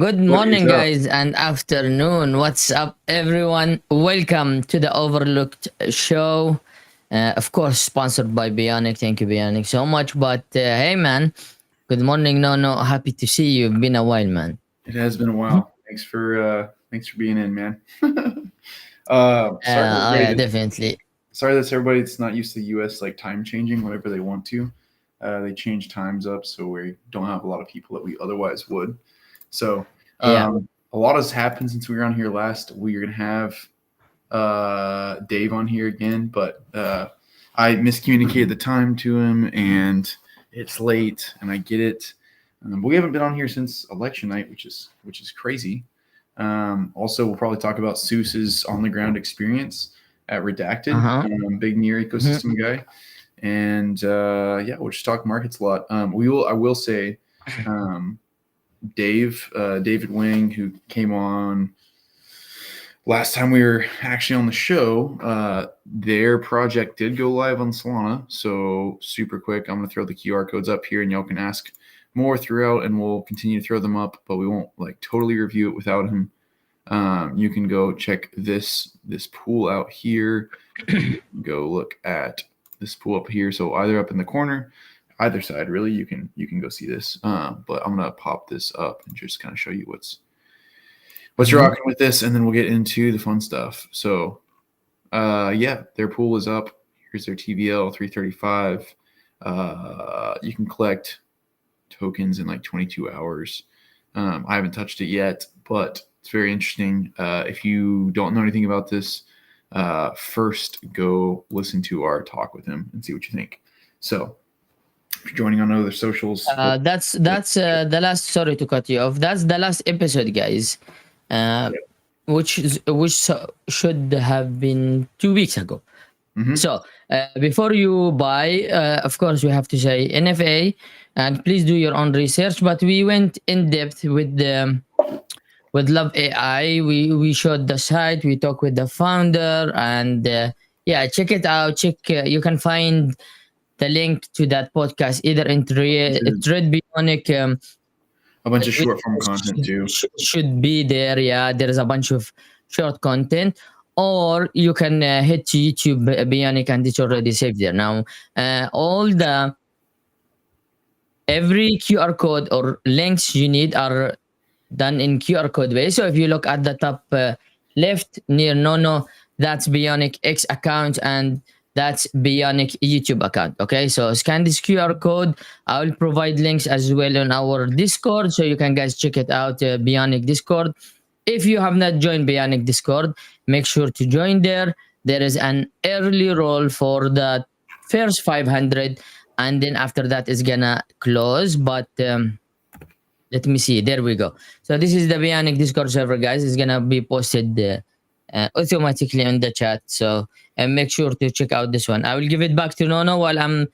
Good What is morning, up? guys, and afternoon. What's up, everyone? Welcome to the Overlooked Show. Of course, sponsored by Bionic. Thank you, Bionic, so much. But hey, man, good morning. No, happy to see you. Been a while, man. It has been a Mhm. while. Thanks for being in, man. Sorry Oh, yeah, everybody. definitely. Sorry that's everybody that's not used to the U.S. like time changing whenever they want to. They change times up, so we don't have a lot of people that we otherwise would. So Yeah. a lot has happened since we were on here last. We're gonna have Dave on here again, but I miscommunicated the time to him, and it's late, and I get it. But we haven't been on here since election night, which is crazy. Also, we'll probably talk about Seuss's on the ground experience at Uh Redacted, huh. big near ecosystem guy, and yeah, we'll just talk markets a lot. I will say, um, David Wing, who came on last time we were actually on the show, their project did go live on Solana. So super quick, I'm gonna throw the QR codes up here, and y'all can ask more throughout, and we'll continue to throw them up. But we won't like totally review it without him. You can go check this pool out here. Go look at this pool up here. So either up in the corner, either side, really, you can go see this. But I'm gonna pop this up and just kind of show you what's rocking with this, and then we'll get into the fun stuff. So, yeah, their pool is up. Here's their TVL 335. You can collect tokens in like 22 hours. I haven't touched it yet, but it's very interesting. If you don't know anything about this, first go listen to our talk with him and see what you think. So, if you're joining on other socials, That's the last. Sorry to cut you off. That's the last episode, guys. Uh, should have been 2 weeks ago. Mhm. So before you buy, of course, you have to say NFA, and please do your own research. But we went in depth with Love AI. We showed the site. We talked with the founder, and yeah, check it out. Check. You can find the link to that podcast either in Thread Bionic. A bunch of We short form content too. should be there. Yeah, there is a bunch of short content, or you can hit YouTube Bionic, and it's already saved there. Now, all the every QR code or links you need are done in QR code way. So if you look at the top left near Nono, that's Bionic X account, and that's Bionic YouTube account. Okay, so scan this QR code. I will provide links as well on our Discord, so you can guys check it out. Bionic Discord. If you have not joined Bionic Discord, make sure to join there. There is an early roll for the first 500, and then after that is gonna close. But let me see. There we go. So this is the Bionic Discord server, guys. It's gonna be posted automatically in the chat. So make sure to check out this one. I will give it back to Nono while I'm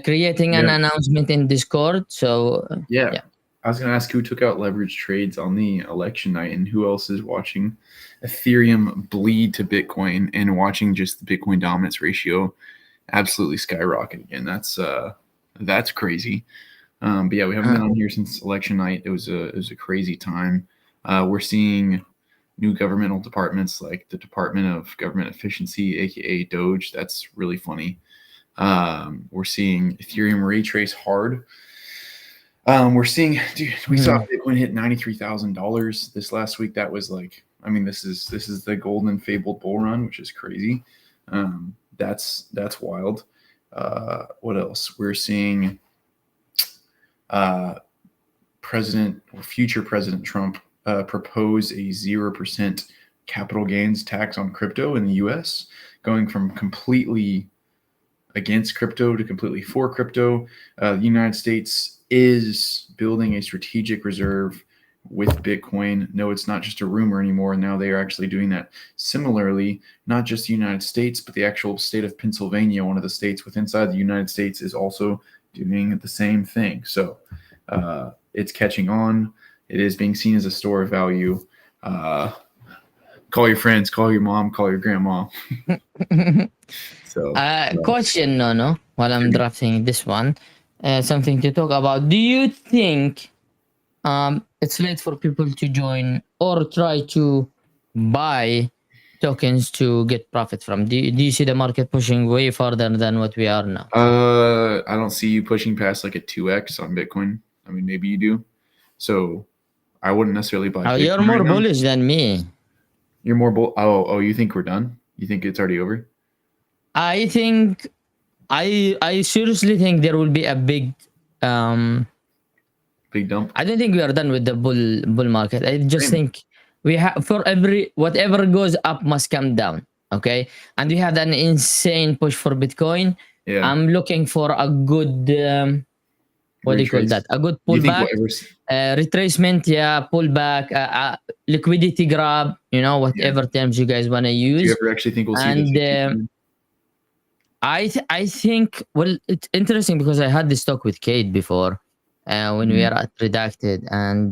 creating an Yeah. announcement in Discord. So Yeah. yeah. I was going to ask who took out leverage trades on the election night, and who else is watching Ethereum bleed to Bitcoin and watching just the Bitcoin dominance ratio absolutely skyrocket again. That's crazy. But yeah, we haven't been on here since election night. It was a crazy time. We're seeing new governmental departments like the Department of Government Efficiency, aka Doge. That's really funny. We're seeing Ethereum ray trace hard. We're seeing, dude, we saw Bitcoin hit $93,000 this last week. That was like, I mean, this is the golden fabled bull run, which is crazy. That's wild. What else? We're seeing future President Trump propose a 0% capital gains tax on crypto in the U.S., going from completely against crypto to completely for crypto. The United States is building a strategic reserve with Bitcoin. No, it's not just a rumor anymore. Now they are actually doing that. Similarly, not just the United States, but the actual state of Pennsylvania, one of the states within inside the United States, is also doing the same thing. So it's catching on. It is being seen as a store of value. Call your friends, call your mom, call your grandma. So Question, no, while I'm drafting this one, something to talk about. Do you think it's late for people to join or try to buy tokens to get profit from. Do you see the market pushing way further than what we are now? I don't see you pushing past like a 2x on Bitcoin. I mean, maybe you do. So I wouldn't necessarily buy Bitcoin You're right more now. bullish than me. You're more oh, you think we're done? You think it's already over? I think I seriously think there will be a big Big dump. I don't think we are done with the bull market. I just Same. think we have for every whatever goes up must come down. Okay, and we had an insane push for Bitcoin. Yeah. I'm looking for a good what do you call Retrace. that? A good Do you think pullback, retracement, yeah, pullback, liquidity grab. You know, whatever terms you guys want to do you use. ever actually think we'll see the And 50? I think well, it's interesting because I had this talk with Kate before when we Mhm. are at Redacted, and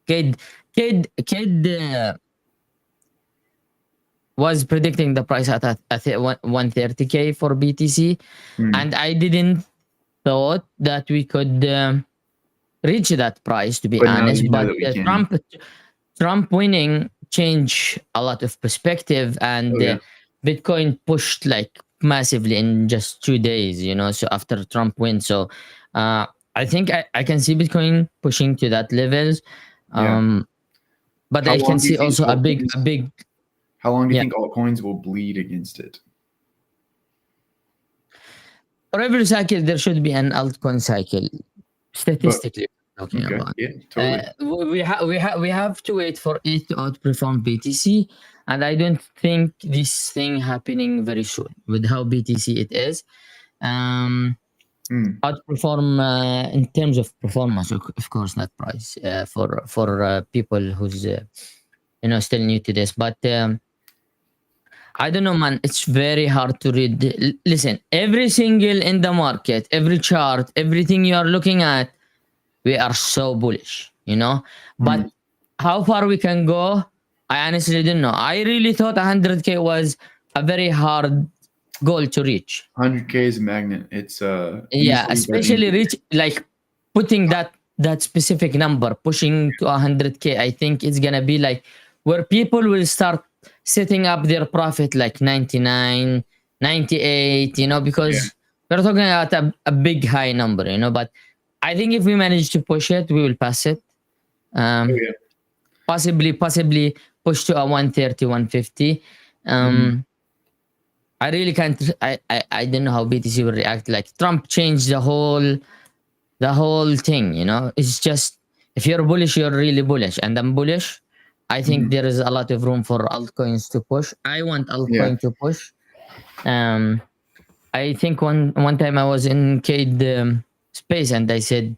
Cade was predicting the price at 130K for BTC, Mm. and I didn't thought that we could reach that price, to be But now honest. you know But that we can. Trump winning changed a lot of perspective, and Oh yeah. Bitcoin pushed like massively in just 2 days. You know, so after Trump win, so I think I can see Bitcoin pushing to that levels. Yeah. But How I can long do you see think also altcoins? a big How long do you yeah. think altcoins will bleed against it? For every cycle, there should be an altcoin cycle. But Statistically, talking okay, about. yeah, totally. We have to wait for it to outperform BTC, and I don't think this thing happening very soon with how BTC it is. Um, Mm. Outperform in terms of performance, of course, not price. For people who's still new to this, but I don't know, man. It's very hard to read. Listen, every single in the market, every chart, everything you are looking at, we are so bullish, you know. Mm. But how far we can go, I honestly don't know. I really thought 100K was a very hard goal to reach. 100K is a magnet. It's Yeah, easily by the end of especially the year. reach like putting that specific number, pushing to 100K. I think it's gonna be like where people will start setting up their profit like 99, 98, Yeah. because we're talking about a big high number, but I think if we manage to push it, we will pass it. Oh Um, yeah. possibly push to a 130, 150. Mhm. I really can't. I don't know how BTC will react. Like Trump changed the whole thing. It's just if you're bullish, you're really bullish, and I'm bullish. I think Mhm. there is a lot of room for altcoins to push. I want Yeah. altcoin to push. Um, I think one time I was in Cade space and I said,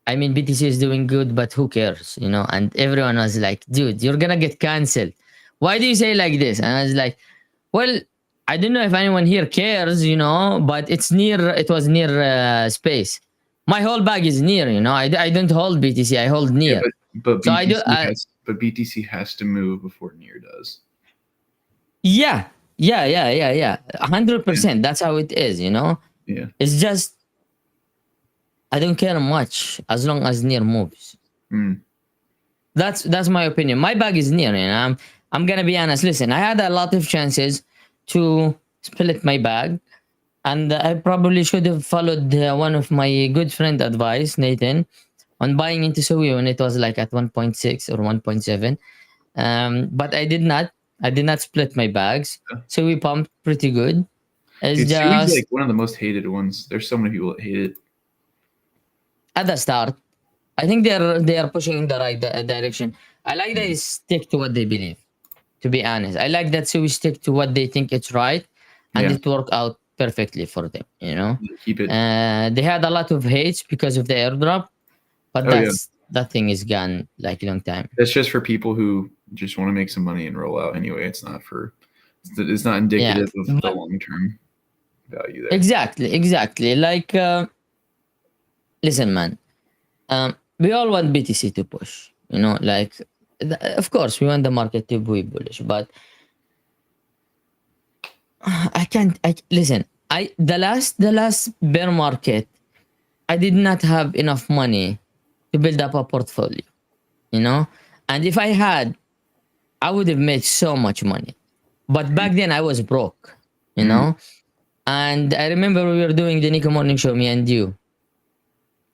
I mean, BTC is doing good, but who cares, And everyone was like, dude, you're gonna get cancelled. Why do you say like this? And I was like, well, I don't know if anyone here cares, but it was near space. My whole bag is near, I don't hold BTC, I hold Yeah, near. but So I do, BTC has to move before near does. yeah, yeah. Yeah. 100%. That's how it is, Yeah. It's just, I don't care much as long as near moves. Mm. That's my opinion. My bag is near, I'm gonna be honest. Listen, I had a lot of chances to split my bag, and I probably should have followed one of my good friend advice, Nathan, on buying into Sui when it was like at 1.6 or 1.7. But I did not. I did not split my bags. So we pumped pretty good. It's Dude, Sui's like just one of the most hated ones. There's so many people that hate it. at the start. I think they are pushing in the right direction. I like they stick to what they believe. To be honest, I like that Sui stick to what they think it's right, and Yeah. it worked out perfectly for them. Keep it. They had a lot of hates because of the airdrop, but Oh yeah. that thing is gone like a long time. That's just for people who just want to make some money and roll out anyway. It's not indicative of the long term value there. Exactly. Like, listen, man. We all want BTC to push. Like, of course, we want the market to be bullish, but I can't. Listen. The last bear market, I did not have enough money to build up a portfolio, you know. And if I had, I would have made so much money. But back then I was broke, you Mm, know. And I remember we were doing the Nico Morning Show, me and you,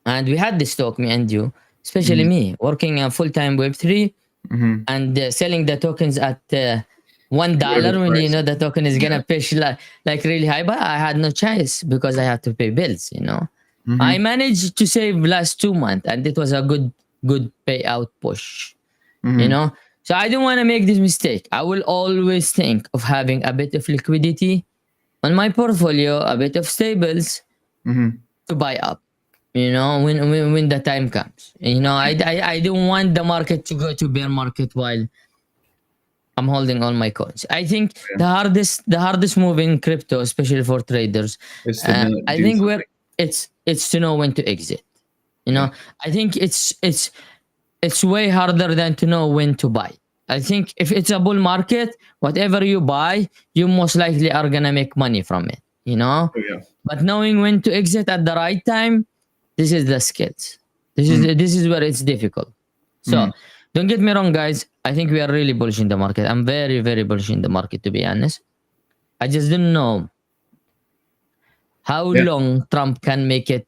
and we had this talk, me and you, especially mm, me, working a full time Web3 mm-hmm. and selling the tokens at $1 Whatever when you price. know the token is Yeah. gonna pitch like really high. But I had no choice because I had to pay bills. You know, I Mm-hmm. managed to save last 2 months, and it was a good payout push. You Mm-hmm. know, so I don't want to make this mistake. I will always think of having a bit of liquidity on my portfolio, a bit of stables Mm-hmm. to buy up. You know, when the time comes. You know, I don't want the market to go to bear market while I'm holding all my coins. I think Yeah. the hardest move in crypto, especially for traders, It's to I do think something. where it's to know when to exit. You Yeah. know, I think it's way harder than to know when to buy. I think if it's a bull market, whatever you buy, you most likely are gonna make money from it. You know, Oh, yeah. but knowing when to exit at the right time, this is the skills. Mm-hmm. This is where it's difficult. Mm-hmm. So don't get me wrong, guys. I think we are really bullish in the market. I'm very, very bullish in the market, to be honest. I just don't know how Yeah. long Trump can make it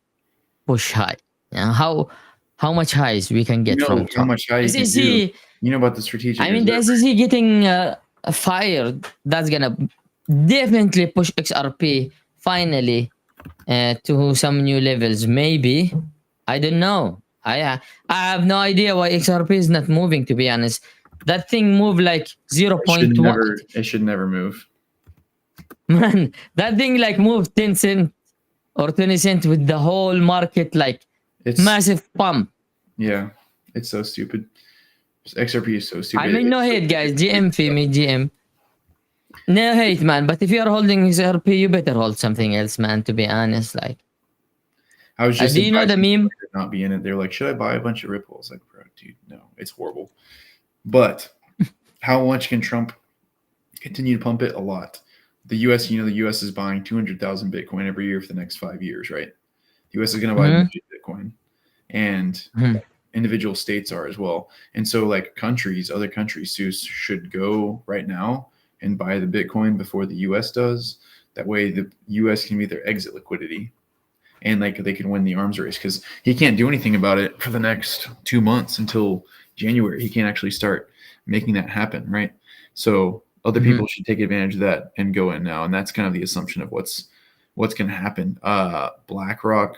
push high. How much highs we can You get from know how Trump. much high you can do. SEC, You know about the strategic I mean, the reserve. SEC getting fired, that's gonna definitely push XRP finally to some new levels. Maybe, I don't know. I have no idea why XRP is not moving. To be honest, that thing moved like zero It should point 0.1. never. It should never move. Man, that thing like moved 10 cent or 20 cent with the whole market like It's massive pump. yeah. It's so stupid. XRP is so I stupid. mean, no It's so hate, guys. ridiculous. GM fee me, GM. No hate, man. But if you're holding XRP, you better hold something else, man. To be honest, like, I was just do you know the advising meme? somebody to not be in it. They're like, should I buy a bunch of Ripple? I was like, bro, dude, no, it's horrible. But how much can Trump continue to pump it? A lot. The U.S. The U.S. is buying 200,000 Bitcoin every year for the next 5 years, right? The U.S. is going to buy a Mhm, million Bitcoin, and mhm, individual states are as well. And so, like other countries should go right now and buy the Bitcoin before the U.S. does. That way, the U.S. can meet their exit liquidity, and like they can win the arms race because he can't do anything about it for the next 2 months until January. He can't actually start making that happen, right? So other mhm, people should take advantage of that and go in now, and that's kind of the assumption of what's going to happen. BlackRock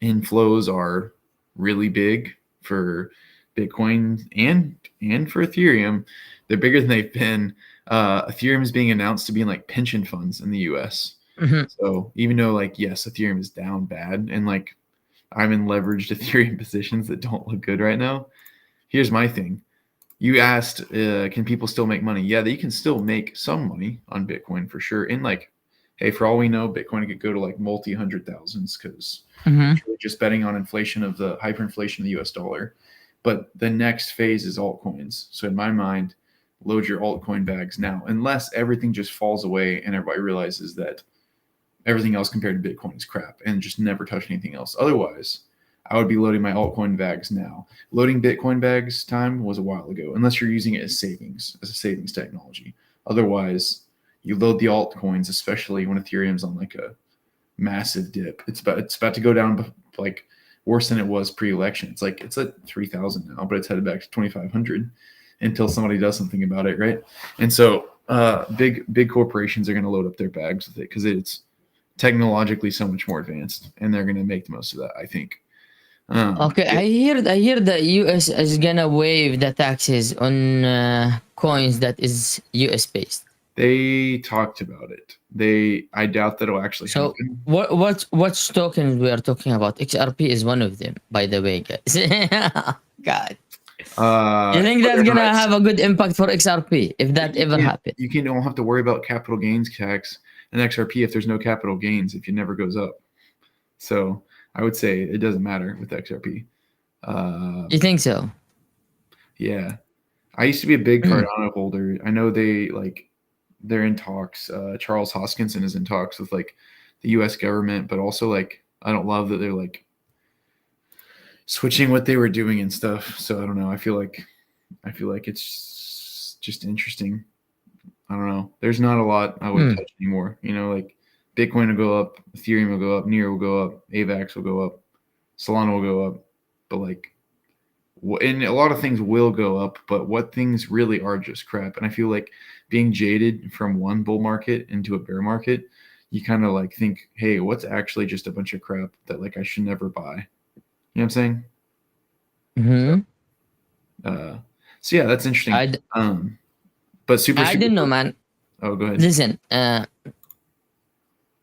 inflows are really big for Bitcoin and for Ethereum. They're bigger than they've been. Ethereum is being announced to be in like pension funds in the U.S. mhm. So even though like yes, Ethereum is down bad, and like I'm in leveraged Ethereum positions that don't look good right now. Here's my thing. You asked, can people still make money? Yeah, they can still make some money on Bitcoin for sure. And like, hey, for all we know, Bitcoin could go to like multi hundred thousands because Mhm. really just betting on inflation of the hyperinflation of the US dollar. But the next phase is altcoins. So in my mind, load your altcoin bags now, unless everything just falls away and everybody realizes that everything else compared to Bitcoin is crap and just never touch anything else. Otherwise, I would be loading my altcoin bags now. Loading Bitcoin bags time was a while ago, unless you're using it as a savings technology. Otherwise, you load the altcoins, especially when Ethereum's on like a massive dip. It's about to go down like worse than it was pre-election. It's at 3,000 now, but it's headed back to 2,500 until somebody does something about it, right? And so big corporations are going to load up their bags with it because it's technologically so much more advanced, and they're going to make the most of that, I think. Okay, Yeah, I hear the US is gonna waive the taxes on coins that is US based. they talked about it. I doubt that'll actually So happen. what tokens we are talking about? XRP is one of them, by the way, guys. God, you think that's Whatever. gonna have a good impact for XRP if that ever happens? You don't have to worry about capital gains tax and XRP if there's no capital gains if it never goes up. So I would say it doesn't matter with XRP. You think so? Yeah, I used to be a big Cardano holder. I know they're in talks. Charles Hoskinson is in talks with like the U.S. government, but also like I don't love that they're like switching what they were doing and stuff. So I don't know. I feel like it's just interesting. I don't know. There's not a lot I would Hmm. touch anymore. You know, like Bitcoin will go up, Ethereum will go up, Near will go up, AVAX will go up, Solana will go up. But like, and a lot of things will go up, but what things really are just crap. And I feel like being jaded from one bull market into a bear market, you kind of like think, hey, what's actually just a bunch of crap that like I should never buy? You know what I'm saying? Hmm. Uh, so yeah, that's interesting. I, d- But super, I super. don't know, man. Oh, go ahead. Listen,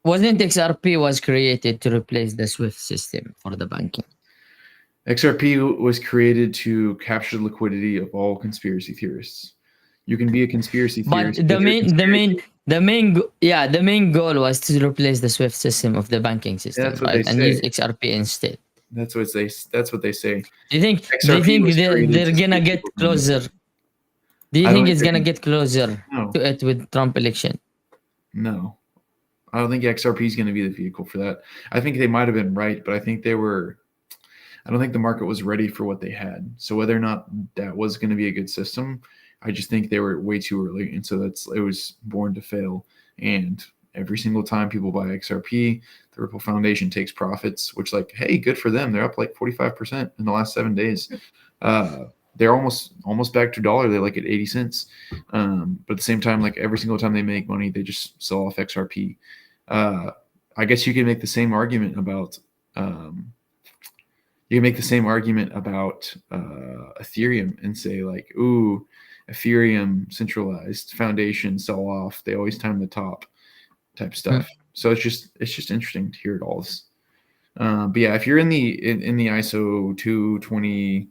wasn't XRP was created to replace the SWIFT system for the banking? XRP was created to capture the liquidity of all conspiracy theorists. You can be a conspiracy But theorist with your conspiracy. the main goal was to replace the SWIFT system of the banking system, That's what they right? And use say. XRP instead. That's what they. That's what they say. Do you XRP think was created they're to gonna save get people from closer? losing. Do you I don't think think it's they're gonna gonna. get closer No, to it with Trump election? no. I don't think XRP is going to be the vehicle for that. I think they might have been right, but I think they were. I don't think the market was ready for what they had. So whether or not that was going to be a good system, I just think they were way too early, and so it was born to fail. And every single time people buy XRP, the Ripple Foundation takes profits, which like, hey, good for them. They're up like 45% in the last 7 days. They're almost back to $1. They're like at 80 cents. But at the same time, like every single time they make money, they just sell off XRP. I guess you can make the same argument about Ethereum and say like, ooh, Ethereum centralized foundation sell off. They always time the top type stuff. So it's just interesting to hear it all. But yeah, if you're in the ISO 220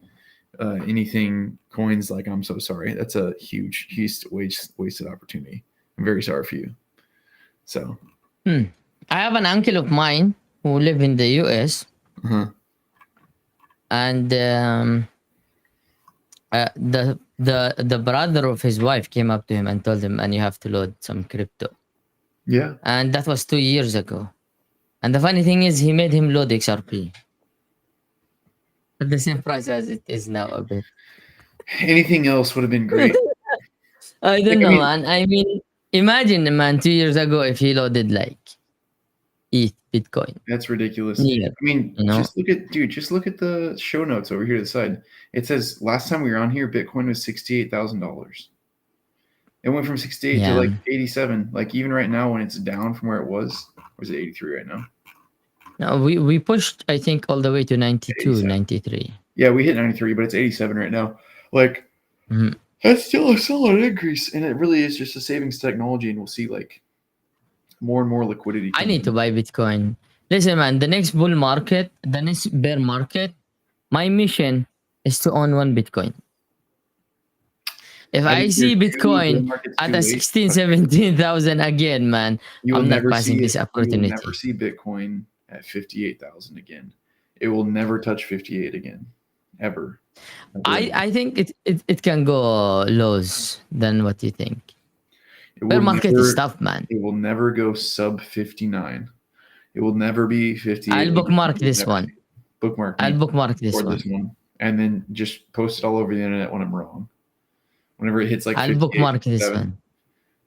anything coins, like I'm so sorry. That's a huge wasted opportunity. I'm very sorry for you. So I have an uncle of mine who live in the US, and the brother of his wife came up to him and told him, "And you have to load some crypto." yeah, And that was 2 years ago. And the funny thing is, he made him load XRP at the same price as it is now a bit. anything else would have been great. I Like, don't I know, mean, man. I mean, imagine, man, 2 years ago if he loaded like ETH, Bitcoin, that's ridiculous. near, I mean, you know. just look at the show notes over here to the side. It says last time we were on here, Bitcoin was $68,000. It went from 68 to Yeah. like 87. Like even right now, when it's down from where it was, or is it 83 right now? No, we pushed, I think, all the way to 92, 87. 93. Yeah, we hit 93, but it's 87 right now. Like that's still a solid increase, and it really is just a savings technology, and we'll see like more and more liquidity. I need to buy Bitcoin. Listen, man, the next bull market, the next bear market, my mission is to own one Bitcoin. If I see Bitcoin at a 16, 17,000 again, man, I'm not passing this opportunity. You will never see Bitcoin at 58,000 again. It will never touch 58 again, ever. I think it can go lows than what you think. Bear market is tough, man. It will never go sub 59. It will never be 58. I'll bookmark this one. I'll bookmark this one. And then just post it all over the internet when I'm wrong. Whenever it hits like I'll bookmark this one.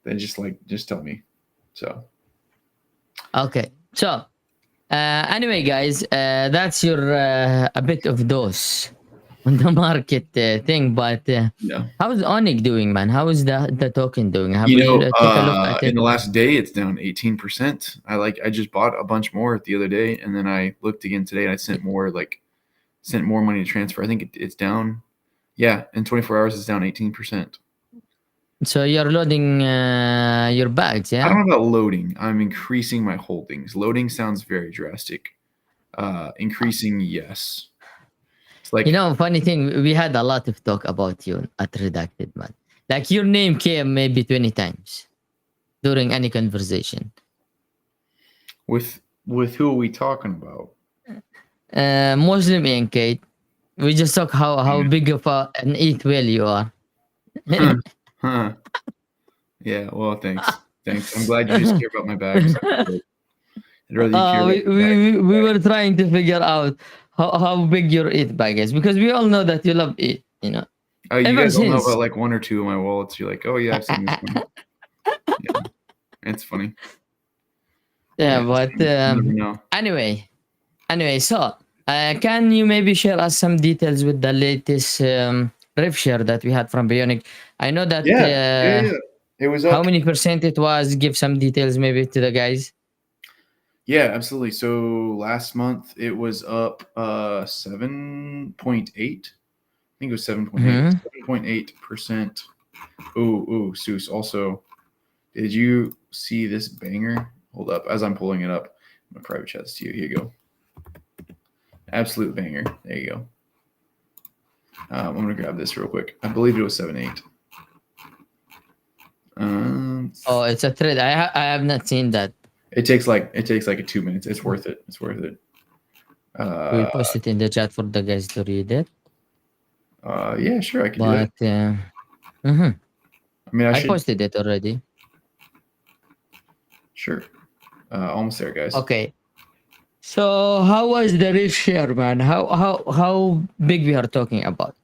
Then just tell me. So okay. So anyway, guys, that's your a bit of dose on the market thing. But how's Onyx doing, man? How is the token doing? Have you know, take a look at it? in the last day, it's down 18%. I just bought a bunch more the other day, and then I looked again today, and I sent more money to transfer. I think it's down. Yeah, in 24 hours, it's down 18%. So you're loading your bags, yeah? I don't know about loading. I'm increasing my holdings. Loading sounds very drastic. Increasing, yes. It's like, you know, funny thing, we had a lot of talk about you at Redacted, man. Like your name came maybe 20 times during any conversation. With who are we talking about? Muslim and Kate. We just talk how big of an ETH whale you are. Huh. Yeah, well, thanks. I'm glad you just care about my bags. I'd rather you care about we were trying to figure out how big your it bag is, because we all know that you love it. You Ever guys all know since. about like one or two of my wallets. You're like, oh yeah, I've seen this one. Yeah, it's funny. Yeah, Yeah, but you never know. anyway, so can you maybe share us some details with the latest rev share that we had from Bionic? I know that Yeah. It was how up. many percent it was. Give some details maybe to the guys. Yeah, absolutely. So last month it was up 7.8. I think it was 7.8. Mm-hmm. 7.8%. Ooh, Seuss. Also, did you see this banger? Hold up. As I'm pulling it up, I'm gonna private chat this to you. Here you go. Absolute banger. There you go. I'm gonna grab this real quick. I believe it was 7.8. Oh, it's a thread. I have not seen that. It takes like 2 minutes. It's worth it. It's worth it. We'll post it in the chat for the guys to read it. Yeah, sure, I can do But that. mhm. I mean, I posted it already. Sure. Almost there, guys. Okay. So how was the rev share, man? How big we are talking about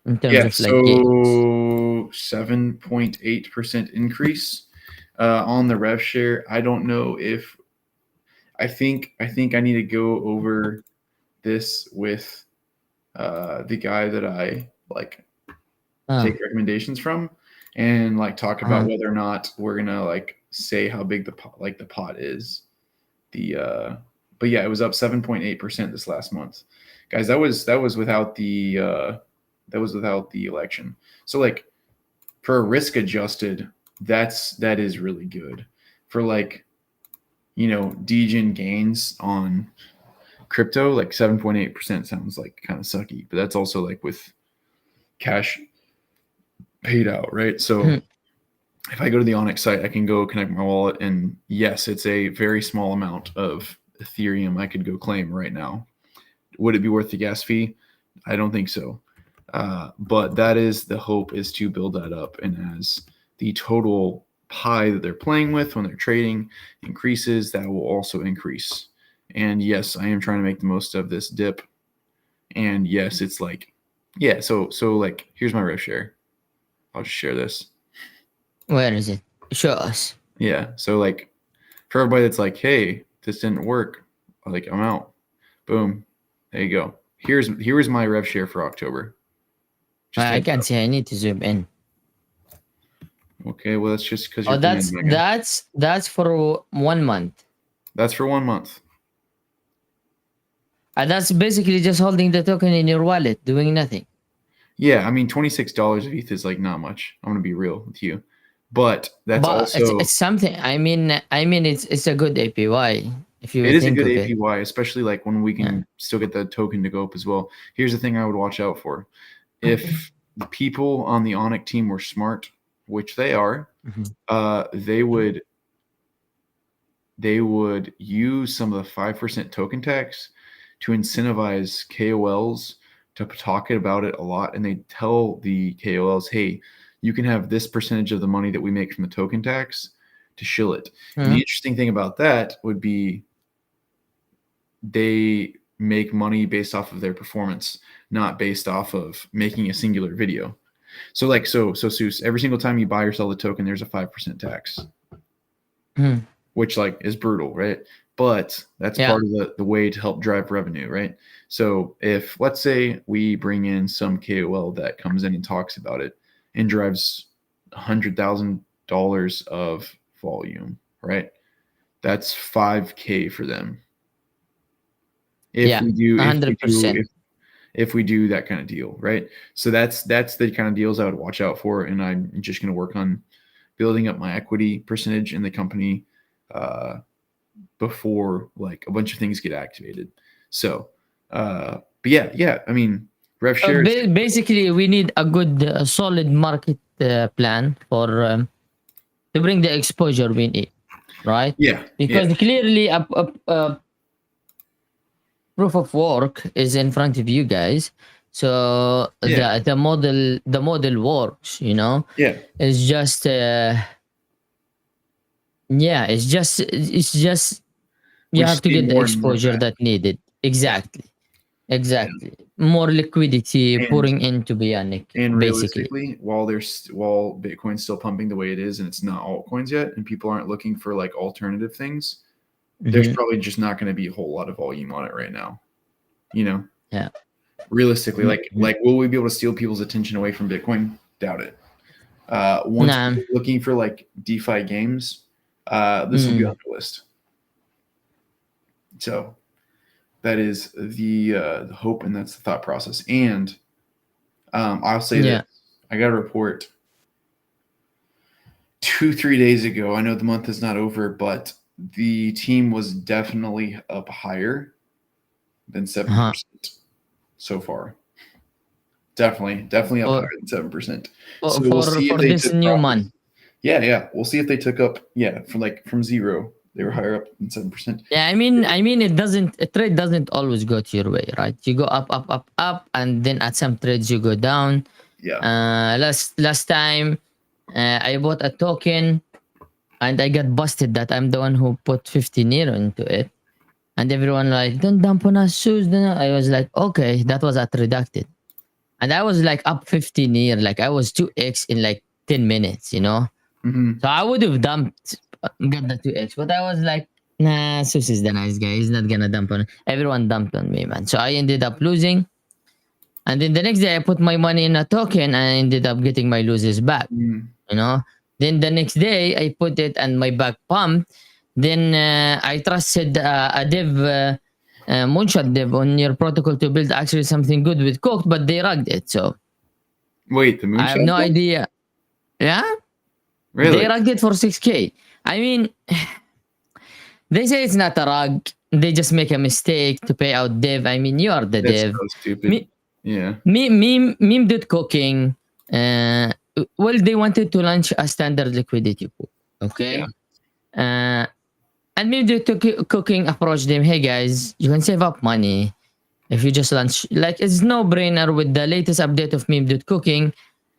in terms Yeah, of like games? so 7.8% increase on the rev share. I don't know if I think I need to go over this with the guy that I like Uh, take recommendations from, and like talk about uh, whether or not we're gonna like say how big the pot is. But yeah, it was up 7.8% this last month, guys. That was without the election. So like for a risk adjusted, that is really good. For like degen gains on crypto, like 7.8% sounds like kind of sucky, but that's also like with cash paid out, right? So if I go to the Onyx site, I can go connect my wallet, and yes, it's a very small amount of Ethereum I could go claim right now. Would it be worth the gas fee? I don't think so. But that is the hope, is to build that up, and as the total pie that they're playing with when they're trading increases, that will also increase. And yes, I am trying to make the most of this dip. And yes, it's like, yeah. So like, here's my rev share. I'll just share this. where is it? Show us. Yeah. So like, for everybody that's like, hey, this didn't work, like, I'm out. Boom. There you go. Here's my rev share for October. I can't see. I need to zoom in. Okay, well that's just because Oh, you're that's for 1 month. That's for 1 month. And that's basically just holding the token in your wallet, doing nothing. Yeah, I mean $26 of ETH is like not much. I'm gonna be real with you, but that's But also it's something. I mean, it's a good APY if you it is a think good of it. APY, especially like when we can still get the token to go up as well. Here's the thing I would watch out for: if the people on the Onyx team were smart, which they are, they would use some of the 5% token tax to incentivize KOLs to talk about it a lot, and they tell the KOLs, hey, you can have this percentage of the money that we make from the token tax to shill it. And the interesting thing about that would be they make money based off of their performance, not based off of making a singular video. So like so Seuss, every single time you buy or sell the token, there's a 5% tax. Which like is brutal, right? But that's part of the way to help drive revenue, right? So if, let's say, we bring in some KOL that comes in and talks about it and drives $100,000 of volume, right? That's $5K for them. If we do 100%. if we do that kind of deal, right? So that's the kind of deals I would watch out for, and I'm just going to work on building up my equity percentage in the company before like a bunch of things get activated. So, but yeah. I mean, rev share. Basically, we need a good, solid market plan for to bring the exposure we need, right? Yeah, because clearly a proof of work is in front of you guys. So the model works. Yeah, it's just it's just you we have just to need get the more and more of exposure that needed. Exactly. Exactly. More liquidity And pouring into Bionic, basically. realistically, while Bitcoin's still pumping the way it is, and it's not altcoins yet, and people aren't looking for like alternative things, there's Mhm. probably just not going to be a whole lot of volume on it right now. You know, Yeah. realistically, Mhm. like will we be able to steal people's attention away from Bitcoin? Doubt it. Once Nah. people are looking for like DeFi games, this will be on Mm. the list. So that is the hope, and that's the thought process. And I'll say this: Yeah. I got a report 2-3 days ago. I know the month is not over, but the team was definitely up higher than Uh-huh. 7% so far. Definitely up higher For, than 7%. for So we'll for see if for they this took new profit. month. Yeah. We'll see if they took up. Yeah, from zero, they were higher up than 7%. Yeah, I mean, it doesn't a trade doesn't always go to your way, right? You go up, up, up, up, and then at some trades you go down. Yeah. Last time, I bought a token and I got busted that I'm the one who put 50 Nero into it, and everyone like, don't dump on us shoes. I was like, okay, that was at reducted, and I was like up 50 Nero, like I was 2x in like 10 minutes, you know. Mm-hmm. So I would have dumped, got the 2x, but I was like, nah, Sus is the nice guy. He's not gonna dump on. Everyone dumped on me, man. So I ended up losing. And then the next day, I put my money in a token and I ended up getting my losses back. Mm-hmm. You know. Then the next day, I put it and my back pumped. Then I trusted a dev, moonshot dev on your protocol to build actually something good with cooked, but they rugged it. So Wait, the I have moonshot no one? idea. Yeah, they Really? rugged it for 6K. I mean, they say it's not a rug. They just make a mistake to pay out dev. I mean, you are the That's dev. so stupid. Me, Yeah. meme did cooking. Uh, well, they wanted to launch a standard liquidity pool. Yeah. Okay. Uh, and meme did cooking approached them. Hey guys, you can save up money if you just launch. Like it's no brainer with the latest update of meme did cooking.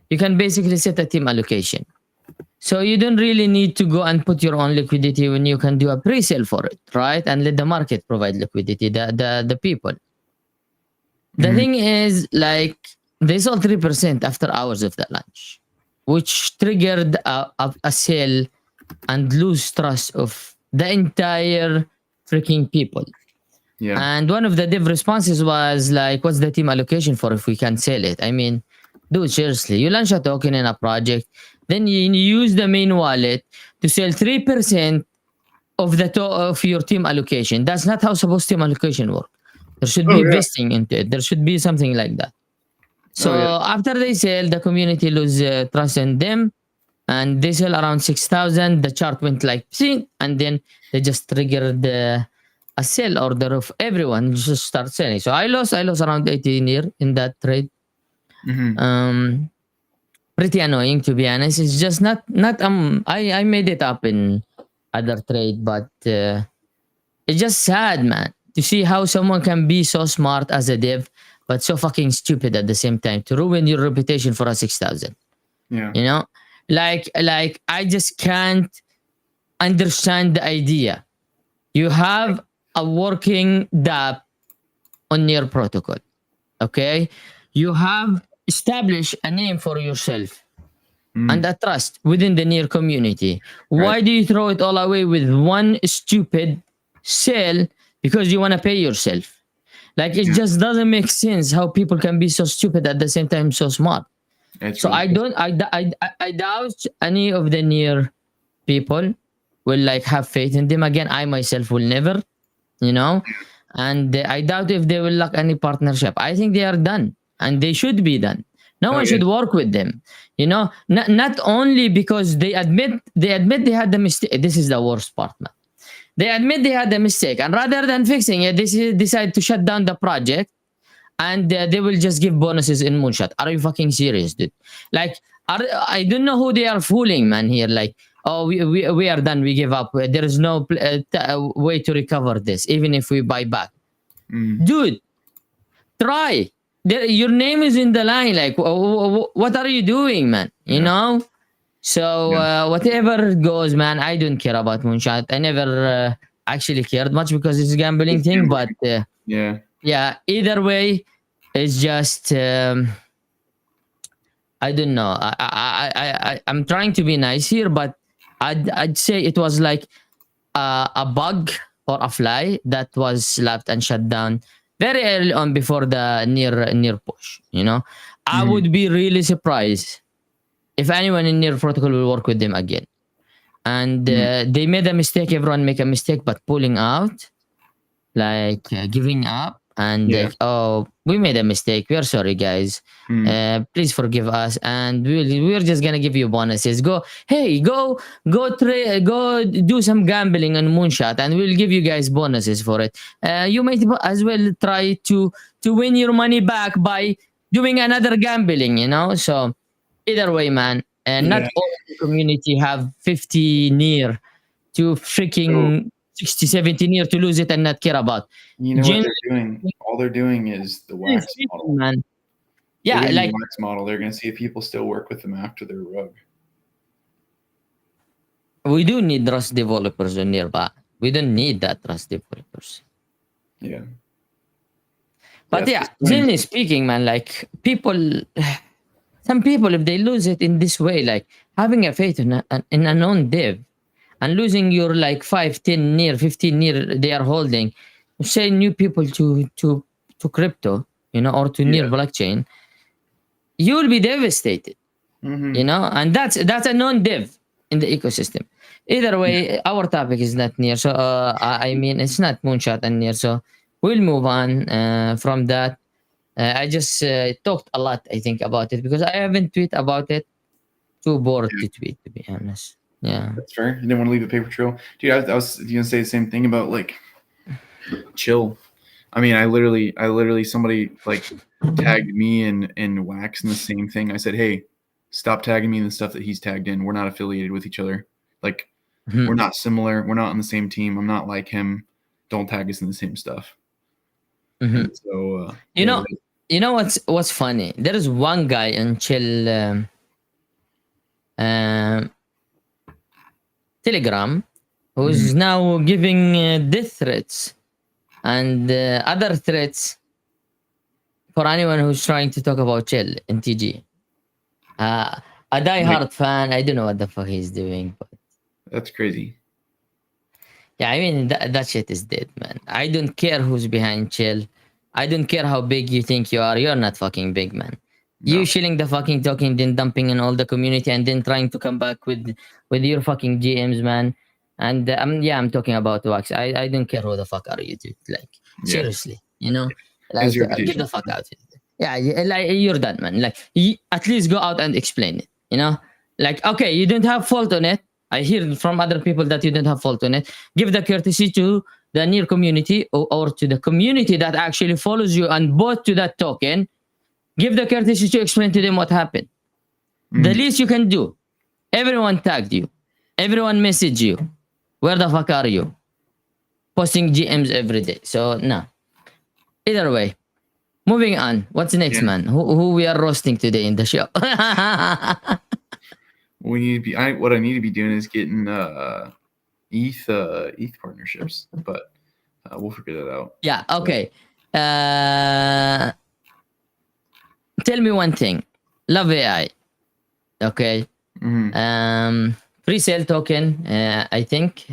You can basically set a team allocation. So you don't really need to go and put your own liquidity when you can do a pre-sale for it, right? And let the market provide liquidity, the people. The Mhm. thing is, like, they sold 3% after hours of the launch, which triggered a sale and lose trust of the entire freaking people. Yeah. And one of the dev responses was like, what's the team allocation for if we can sell it? I mean, dude, seriously, you launch a token in a project, then you use the main wallet to sell 3% of of your team allocation. That's not how supposed team allocation work. There should Oh be yeah. vesting into it. There should be something like that. So Oh yeah. after they sell, the community lose trust in them, and they sell around 6,000. The chart went like, see, and then they just triggered a sell order of everyone just start selling. So I lost around 18 year in that trade. Mm-hmm. Pretty annoying to be honest. It's just not. I made it up in other trade, but it's just sad, man, to see how someone can be so smart as a dev, but so fucking stupid at the same time to ruin your reputation for a 6,000. Yeah. You know, like I just can't understand the idea. You have a working dApp on your protocol. Okay, you have established a name for yourself and Mm. a trust within the near community. Right. Why do you throw it all away with one stupid sale because you want to pay yourself? Like it Yeah. just doesn't make sense how people can be so stupid at the same time so smart. It's So really I cool. don't I doubt any of the near people will like have faith in them again. I myself will never, you know, and I doubt if they will lock any partnership. I think they are done and they should be done. No Oh one yeah. should work with them, you know. Not only because they admit they had the mistake. This is the worst part, man. They admit they had the mistake, and rather than fixing it, they decide to shut down the project, and they will just give bonuses in Moonshot. Are you fucking serious, dude? Like, I don't know who they are fooling, man. Here, like, oh, we are done. We give up. There is no way to recover this, even if we buy back. Mm. Dude, try. Your name is in the line. Like, what are you doing, man? You Yeah. know. So Yeah. whatever it goes, man. I don't care about Moonshot. I never actually cared much because it's a gambling It's thing. gambling. But Yeah. yeah, either way, it's just I don't know. I'm trying to be nice here, but I'd say it was like a bug or a fly that was slapped and shut down very early on before the near push. You know, I Mhm. would be really surprised if anyone in near protocol will work with them again. And Mhm. they made a mistake. Everyone make a mistake, but pulling out, like giving up, and Yeah. like, oh, we made a mistake. We are sorry, guys. Mm. Please forgive us, and we're just gonna give you bonuses. Go, hey, go do some gambling on Moonshot, and we'll give you guys bonuses for it. You might as well try to win your money back by doing another gambling. You know, so either way, man. Yeah. Not all of the community have 50 near to So freaking 60, 70 near to lose it and not care about. you know what Generally they're doing? All they're doing is the wax speaking, model. man. They're Yeah, doing the like wax model. They're going to see if people still work with them after their rug. we do need Rust developers on nearby. We don't need that Rust developers. Yeah. Yeah. But At yeah, this point, generally speaking, man, like people, some people, if they lose it in this way, like having a faith in a known dev and losing your like 5, 10 near, 15 near they are holding, say new people to crypto, you know, or to near yeah. blockchain, you will be devastated. You Hmm. know, and that's a non-dev in the ecosystem. Either Yeah. way, our topic is not near, so I mean it's not moonshot and near, so we'll move on from that. I just talked a lot, I think, about it because I haven't tweet about it. Too bored Yeah. to tweet, to be honest. Yeah. That's fair. You didn't want to leave a paper trail. Dude, I was going to say the same thing about like chill. I mean, I literally, somebody like tagged me and Wax in the same thing. I said, hey, stop tagging me in the stuff that he's tagged in. We're not affiliated with each other. Like, we're Mhm. not similar. We're not on the same team. I'm not like him. Don't tag us in the same stuff. And Mhm. so, You yeah, know, what's funny? There is one guy on chill um, Telegram mhm. who's now giving death threats and other threats for anyone who's trying to talk about chill in TG. Uh, a Like, die-hard fan, I don't know what the fuck he's doing, but that's crazy. yeah, I mean that shit is dead, man. I don't care who's behind chill. I don't care how big you think you are. You're not fucking big, man. You No. shilling the fucking talking, then dumping in all the community, and then trying to come back with your fucking GMs, man. And yeah, I'm talking about Wax. I don't care who the fuck are you, dude. Like Yeah. seriously, you know, His like get reputation. the fuck out. Yeah, like you're done, man. Like at least go out and explain it. You know, like okay, you don't have fault on it. I hear from other people that you don't have fault on it. Give the courtesy to the near community or to the community that actually follows you and bought to that token. Give the courtesy to explain to them what happened. The Mhm. least you can do. Everyone tagged you. Everyone messaged you. Where the fuck are you? Posting GMs every day. So no. Either way. Moving on. What's next, Yeah. man? Who we are roasting today in the show? We need to be. What I need to be doing is getting ETH partnerships, but we'll figure that out. Yeah, So, okay. Uh, tell me one thing. Love AI. Okay. mhm. Pre-sale token, I think,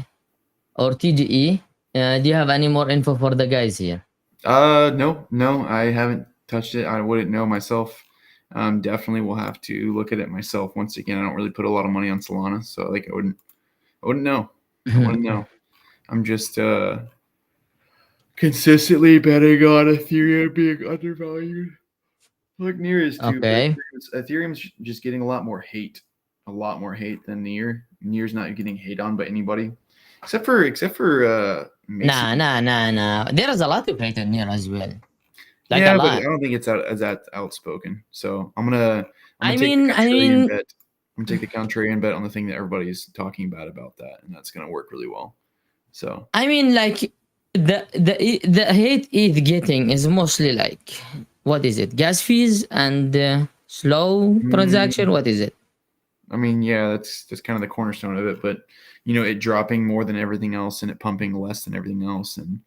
or TGE. Do you have any more info for the guys here? No, I haven't touched it. I wouldn't know myself. Definitely will have to look at it myself. Once again, I don't really put a lot of money on Solana, so like I wouldn't know. I wouldn't know. I'm just consistently betting on Ethereum being undervalued. Like Near is too, but Okay. Ethereum's just getting a lot more hate than Near. Near's not getting hate on by anybody, except for Nah, Mason. nah, nah, nah. There is a lot of hate on here as well. Like a Yeah, but I lot. don't think it's as that outspoken. So I'm gonna I take the mean, I contrarian mean, bet. I'm gonna take the contrarian bet on the thing that everybody's talking about that, and that's gonna work really well. So like the hate it's getting is mostly like what is it? Gas fees and slow transaction. mm, What is it? I mean, yeah, that's kind of the cornerstone of it. But it dropping more than everything else and it pumping less than everything else, and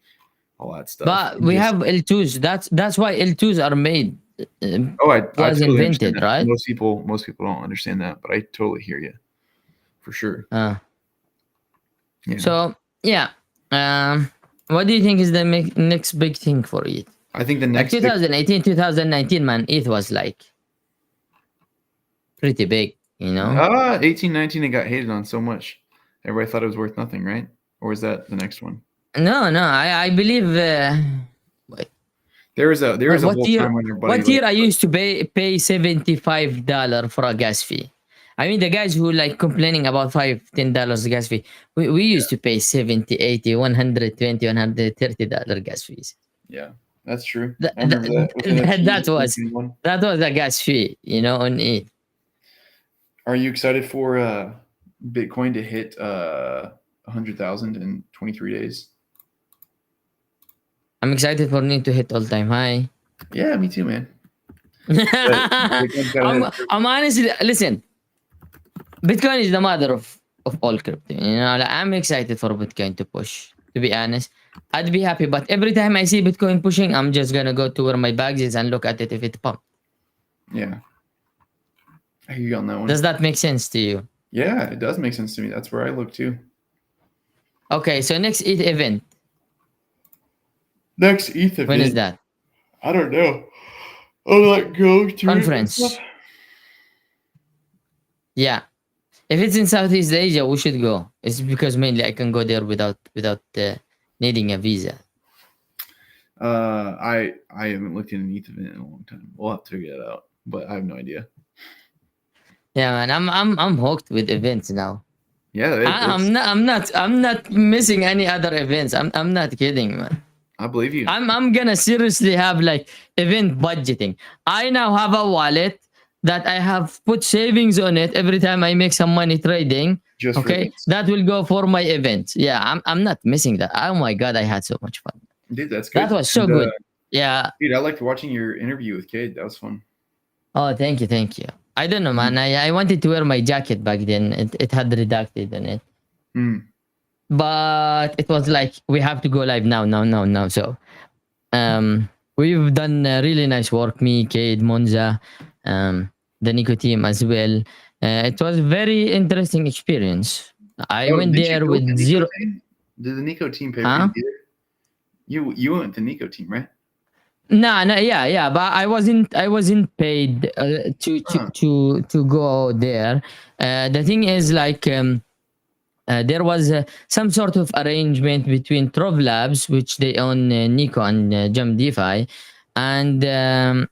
all that stuff. But And we just have L2s. That's why L2s are made. I Was totally understand invented, that. right? Most people don't understand that, but I totally hear you for sure. Uh, Yeah, so yeah. What do you think is the next big thing for it? I think the Like next big 2018, 2019, man, it was like pretty big, you know? 18, 19, it got hated on so much. Everybody thought it was worth nothing, right? Or was that the next one? No, no, I believe. Wait, There was a what whole year? time when everybody What like year I used to pay $75 for a gas fee? I mean, the guys who like complaining about $5, $10 gas fee, we used to pay 70, 80, 120, $130 gas fees. yeah, that's true. That, I remember that within the that was 2021. a gas fee, you know, on it. Are you excited for Bitcoin to hit 100,000 in 23 days? I'm excited for it to hit all time high. Yeah, me too, man. Bitcoin's got to I'm honestly, listen, Bitcoin is the mother of all crypto. You know, like, I'm excited for Bitcoin to push. To be honest, I'd be happy, but every time I see Bitcoin pushing, I'm just gonna go to where my bags is and look at it if it pumps. Yeah, I hear you on that one. Does that make sense to you? Yeah, it does make sense to me. That's where I look too. Okay, so next ETH event. Next ETH event. When is that? I don't know. I'll like go through Conference. Yeah. If it's in Southeast Asia, we should go. It's because mainly I can go there without needing a visa. I haven't looked at an ETH event in a long time. We'll have to figure that out, but I have no idea. Yeah, man, I'm hooked with events now. Yeah, I'm not missing any other events. I'm not kidding, man. I believe you. I'm gonna seriously have like event budgeting. I now have a wallet that I have put savings on it every time I make some money trading. Just for Okay, events. that will go for my events. Yeah, I'm not missing that. Oh my god, I had so much fun. Dude, that's good. That was so good. Yeah. Dude, I liked watching your interview with Cade. That was fun. Oh, thank you. I don't know, man. I wanted to wear my jacket back then. It had redacted on it. But it was like we have to go live now. So we've done really nice work. Me, Cade, Monza, the Nico team as well. It was a very interesting experience. I went there with zero. Did the Nico team pay Huh? for you? You went with the Nico team, right? No, yeah, but I wasn't paid to go there. The thing is, like, there was some sort of arrangement between Trove Labs, which they own Nico and Jump DeFi, and the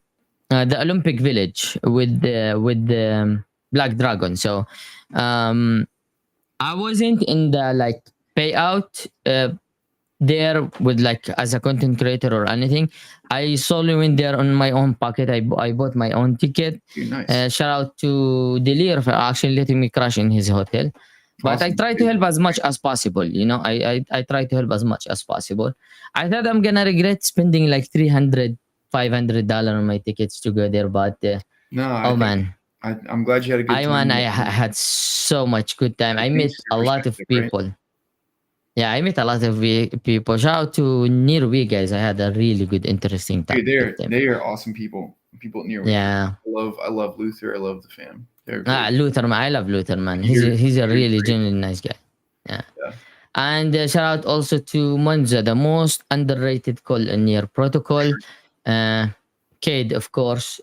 Olympic Village with Black Dragon. So I wasn't in the like payout there with like as a content creator or anything. I solely went there on my own pocket. I bought my own ticket. Nice. Shout out to Delir for actually letting me crash in his hotel. But Awesome. I try to help as much as possible. You know, I try to help as much as possible. I thought I'm gonna regret spending like $300, $500 on my tickets to go there, but man, I'm glad you had a good time. I had so much good time. I met a lot of people. Right? Yeah, I met a lot of people. Shout out to Nirwi guys. I had a really good, interesting time. Dude, they are awesome people. People at Nirwi. Yeah. I love Luther. I love the fam. Luther, man. I love Luther, man. He's a really genuinely nice guy. Yeah. And shout out also to Monza, the most underrated call in your protocol. Cade, of course.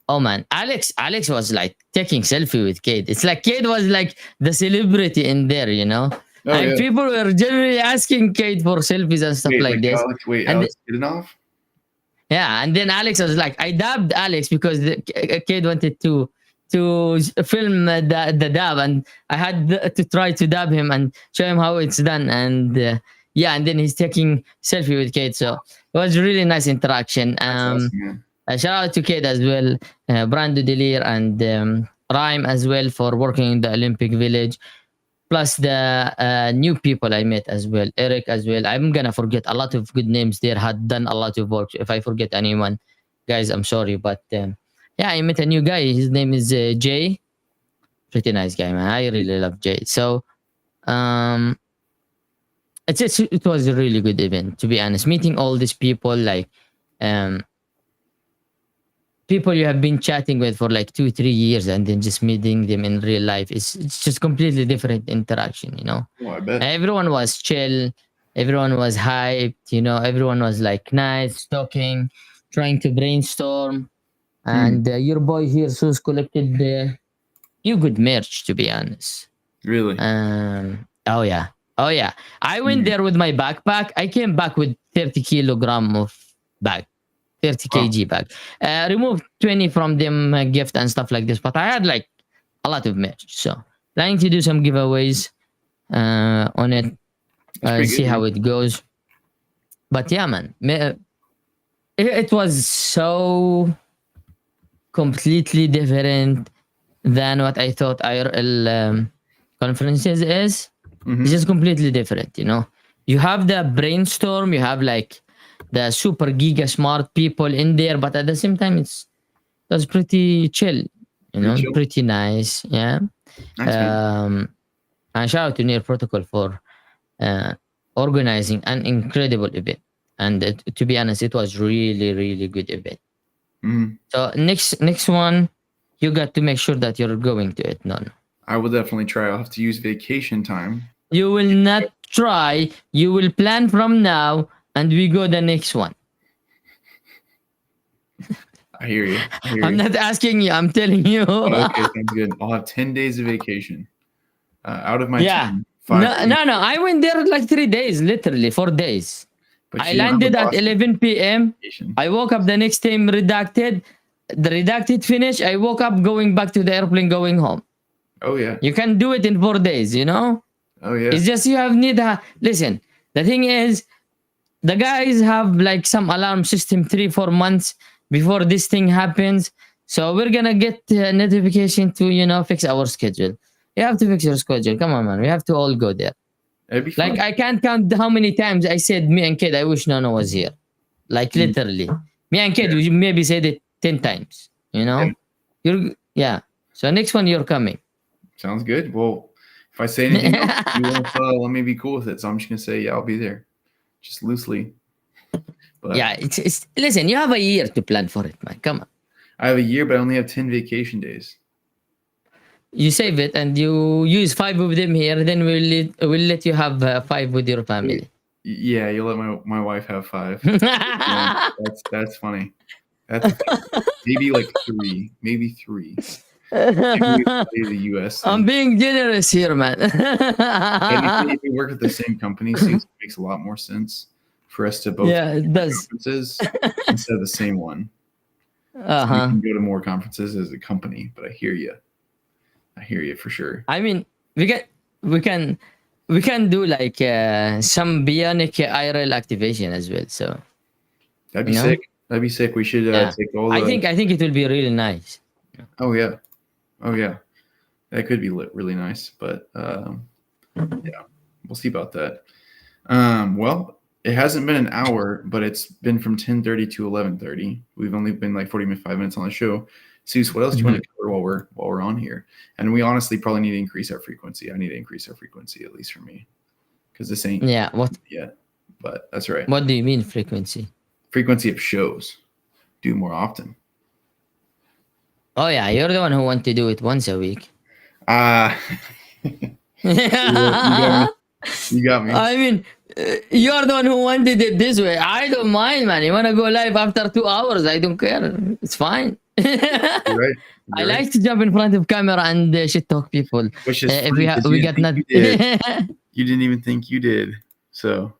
Oh man, Alex was like taking selfie with Cade. It's like Cade was like the celebrity in there, you know. And people were generally asking Cade for selfies and stuff like this. Alex Kidanov? Yeah, and then Alex was like, I dabbed Alex because Cade wanted to film the dab, and I had to try to dab him and show him how it's done. And and then he's taking selfie with Cade. So it was really nice interaction. Awesome, shout out to Cade as well, Brando Delir and Rhyme as well for working in the Olympic Village. Plus the new people I met as well, Eric as well. I'm gonna forget a lot of good names there. Had done a lot of work. If I forget anyone, guys, I'm sorry. But I met a new guy. His name is Jay. Pretty nice guy, man. I really love Jay. So it was a really good event, to be honest. Meeting all these people, like um people you have been chatting with for like 2 3 years, and then just meeting them in real life, it's just completely different interaction, you know. Oh, I bet. Everyone was chill, everyone was hyped, you know, everyone was like nice, talking, trying to brainstorm. Hmm. And your boy here Sus collected few good merch, to be honest. Really? Oh yeah, oh yeah. I went Hmm. there with my backpack. I came back with 30 kilogram of bag, 30 Wow. kg bag. Removed 20 from them gift and stuff like this, but I had like a lot of merch. So planning to do some giveaways on it, That's pretty see good, how man. it goes. But yeah, man, it was so completely different than what I thought IRL conferences is. Hmm. It's just completely different, you know. You have the brainstorm, you have like the super giga smart people in there, but at the same time, it was pretty chill, you Pretty know, chill. pretty nice. Yeah. Nice, man. Um, and shout out to Near Protocol for uh, organizing an incredible event. And to be honest, it was really, really good event. Hmm. So next one, you got to make sure that you're going to it. No, no. I will definitely try. I'll have to use vacation time. You will not try. You will plan from now, and we go the next one. I hear you. I hear I'm you. not asking you. I'm telling you. Oh, okay, sounds good. I'll have 10 days of vacation. Out of my Yeah. 10, 5 No, days no, no. I went there like 3 days, literally 4 days. but I you don't have a landed at Boston 11 p.m. vacation. I woke up the next time redacted. The redacted finish. I woke up going back to the airplane, going home. Oh, yeah. You can do it in 4 days, you know? Oh, yeah. It's just you have need a listen. The thing is, the guys have like some alarm system 3 4 months before this thing happens. So we're gonna get a notification to fix our schedule. You have to fix your schedule. Come on, man. We have to all go there. It'd be Like fun. I can't count how many times I said me and kid. I wish Nono was here. Like literally, me and kid. We maybe said it 10 times. You know, yeah. So next one you're coming. Sounds good. Well, if I say anything else, you won't let me be cool with it. So I'm just going to say, yeah, I'll be there. Just loosely. But Yeah, it's listen. You have a year to plan for it, man. Come on. I have a year, but I only have 10 vacation days. You save it and you use 5 of them here. Then we'll let you have 5 with your family. Yeah, you'll let my wife have 5. Yeah, that's funny. That's maybe like 3, maybe 3. Maybe the US. I'm being generous here, man. If we work at the same company, so it makes a lot more sense for us to both it does. conferences instead of the same one. So we can go to more conferences as a company. But I hear you for sure. I mean, we can do like some bionic IRL activation as well. So That'd be sick. That'd be sick. We should take all. I think it will be really nice. Oh yeah, that could be really nice. But yeah, we'll see about that. Well, it hasn't been an hour, but it's been from 10:30 to 11:30. We've only been like 45 minutes on the show. Seuss, what else do you want to cover while we're on here? And we honestly probably need to increase our frequency. I need to increase our frequency, at least for me, because this ain't what yet. But that's right. What do you mean frequency? Frequency of shows. Do more often. Oh yeah, you're the one who want to do it once a week. You got me. I mean, you're the one who wanted it this way. I don't mind, man. You want to go live after 2 hours? I don't care. It's fine. You're right. I like to jump in front of camera and shit talk people. Which is if we got not. You didn't even think you did. So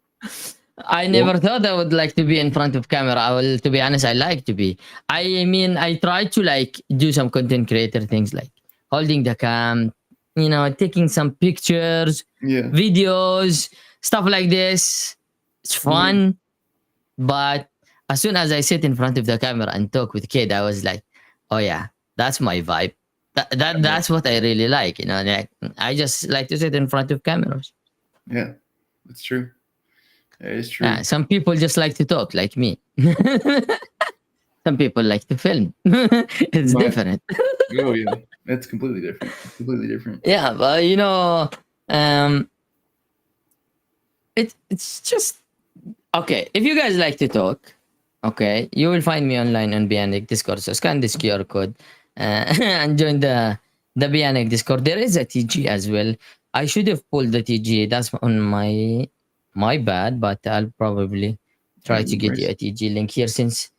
I never thought I would like to be in front of camera. To be honest, I like to be. I mean, I try to like do some content creator things like holding the cam, taking some pictures, videos, stuff like this. It's fun. But as soon as I sit in front of the camera and talk with kid, I was like, oh yeah, that's my vibe. That's what I really like. Like, I just like to sit in front of cameras. Yeah, that's true. That is true. Some people just like to talk, like me. Some people like to film. It's different. Oh yeah, that's completely different. Completely different. Yeah, but it's just okay. If you guys like to talk, okay, you will find me online on Bionic Discord. So scan this QR code and join the Bionic Discord. There is a TG as well. I should have pulled the TG. That's on my bad, but I'll probably Yeah, try to no get you worries. a TG link here since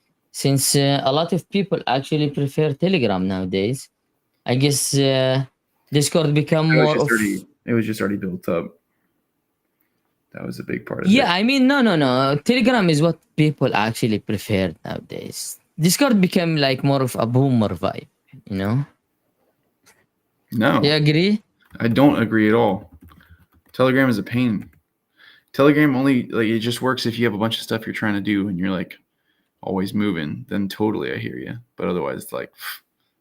a lot of people actually prefer Telegram nowadays. I guess Discord become It was more just of. already it was just already built up. That was a big part of Yeah, it. I mean, no. Telegram is what people actually prefer nowadays. Discord became like more of a boomer vibe, you know? You No, agree? I don't agree at all. Telegram is a pain. Telegram only like it just works if you have a bunch of stuff you're trying to do and you're like always moving. Then totally I hear you. But otherwise, it's like,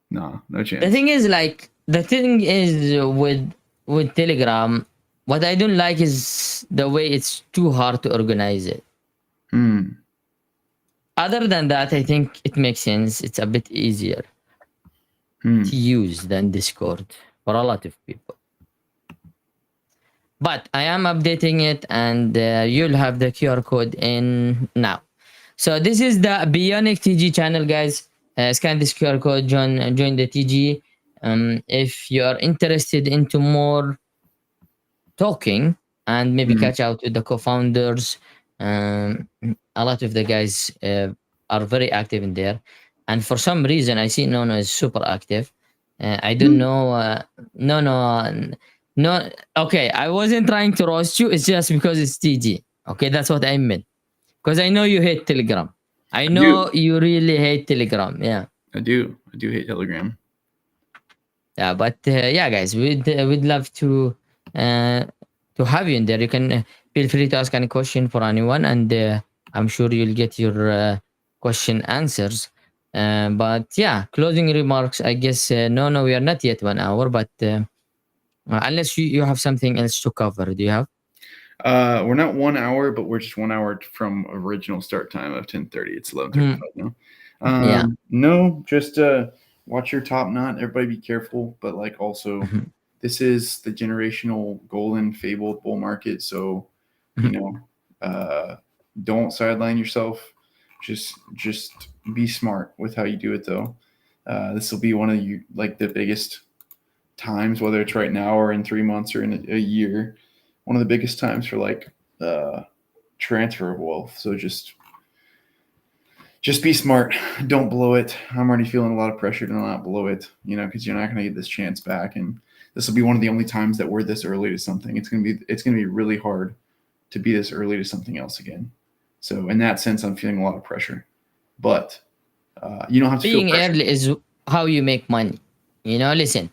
nah, no The chance. thing is, like, the thing is with Telegram, what I don't like is the way it's too hard to organize it. Hmm. Other than that, I think it makes sense. It's a bit easier to Hmm. use than Discord for a lot of people. But I am updating it, and you'll have the QR code in now. So this is the Bionic TG channel, guys. Scan this QR code, join the TG. If you are interested into more talking and maybe Hmm. catch out with the co-founders, a lot of the guys are very active in there. And for some reason, I see Nono is super active. I don't know. No. Okay, I wasn't trying to roast you. It's just because it's TG. Okay, that's what I meant. Because I know you hate Telegram. I I do. know you really hate Telegram. Yeah, I do. I do hate Telegram. yeah. But yeah, guys, we'd love uh, to have you in there. You can feel free to ask any question for anyone, and I'm sure you'll get your question answers. But yeah, closing remarks. I guess no, we are not yet 1 hour, but unless you have something else to cover, do you have? We're not 1 hour, but we're just 1 hour from original start time of 10:30. It's 11:35 Mhm. now. Yeah. No, just watch your top knot. Everybody be careful, but like also, Mhm. this is the generational golden fabled bull market. So, you Mhm. know, don't sideline yourself. Just be smart with how you do it, though. This will be one of you like the biggest times, whether it's right now or in 3 months or in a year, one of the biggest times for like transfer of wealth. So just be smart. Don't blow it. I'm already feeling a lot of pressure to not blow it, because you're not going to get this chance back. And this will be one of the only times that we're this early to something. It's going to be really hard to be this early to something else again. So in that sense, I'm feeling a lot of pressure. But you don't have to feel Being pressure. early is how you make money. Listen.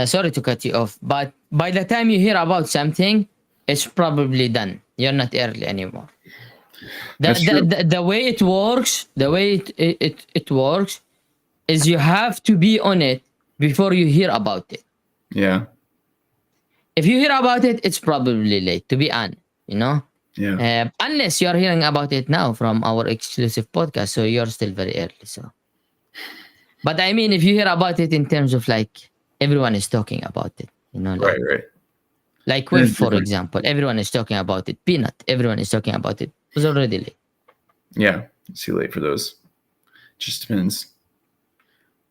Sorry to cut you off, but by the time you hear about something, it's probably done. You're not early anymore. The That's the true. the way it works, the way it works is you have to be on it before you hear about it. Yeah. If you hear about it, it's probably late. To be honest, you know. Yeah. Unless you are hearing about it now from our exclusive podcast, so you're still very early. So, but I mean, if you hear about it in terms of like everyone is talking about it, Right. Right. like Then Whiff, it's for different. example, everyone is talking about it. Peanut, everyone is talking about it. It was already late. Yeah. It's too late for those. Just depends.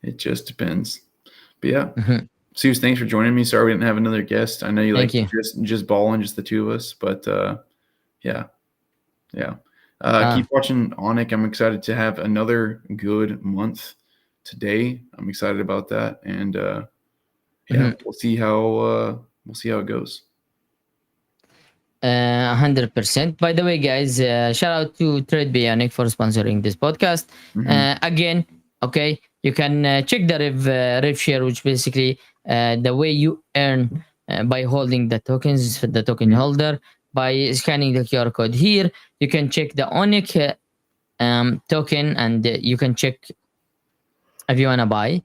It just depends. But yeah, Mhm. Seuss, thanks for joining me. Sorry we didn't have another guest. I know you Thank like you. just balling, just the two of us, but yeah, yeah. Keep Ah, watching Onic. I'm excited to have another good month today. I'm excited about that, and yeah, mhm. we'll see how it goes. 100%. By the way, guys, shout out to Trade Bionic for sponsoring this podcast. Hmm. Again, okay, you can check the rev share, which basically the way you earn by holding the tokens, the token holder, by scanning the QR code here. You can check the Onic token, and you can check if you want to buy,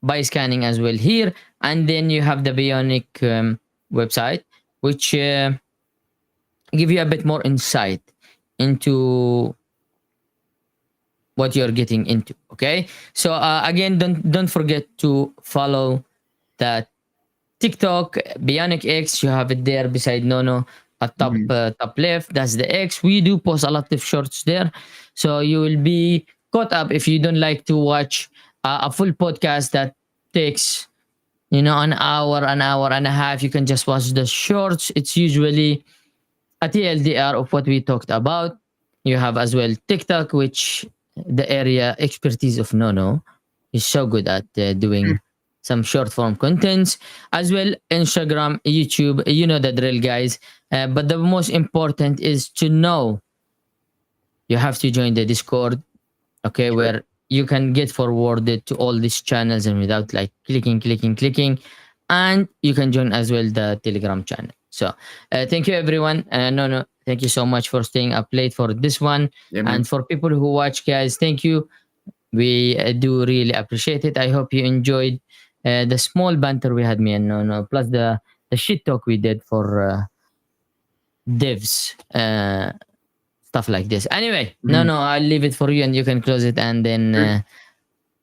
by scanning as well here. And then you have the Bionic website, which give you a bit more insight into what you're getting into. Okay, so again, don't forget to follow that TikTok Bionic X. You have it there beside Nono. at Mhm. top left. That's the X. We do post a lot of shorts there, so you will be caught up if you don't like to watch a full podcast that takes an hour and a half. You can just watch the shorts. It's usually a TLDR of what we talked about. You have as well TikTok, which the area expertise of Nono is so good at doing some short form contents. As well, Instagram, YouTube, you know the drill, guys. But the most important is to know you have to join the Discord, okay, Sure. where you can get forwarded to all these channels and without like clicking. And you can join as well the Telegram channel. So thank you everyone. No, thank you so much for staying up late for this one. Yeah, And man. for people who watch, guys, thank you. We do really appreciate it. I hope you enjoyed the small banter we had, me and No, plus the shit talk we did for devs. Stuff like this. Anyway, Mhm. I'll leave it for you and you can close it, and then Sure.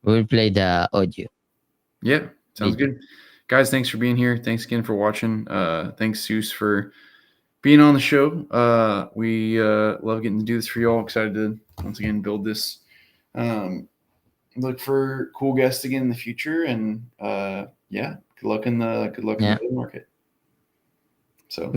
we'll play the audio Yeah, sounds video. good. Guys, thanks for being here. Thanks again for watching. Thanks, Zeus, for being on the show. We love getting to do this for y'all. Excited to once again build this. Look for cool guests again in the future, and yeah, good luck in the Yeah. bull market. So.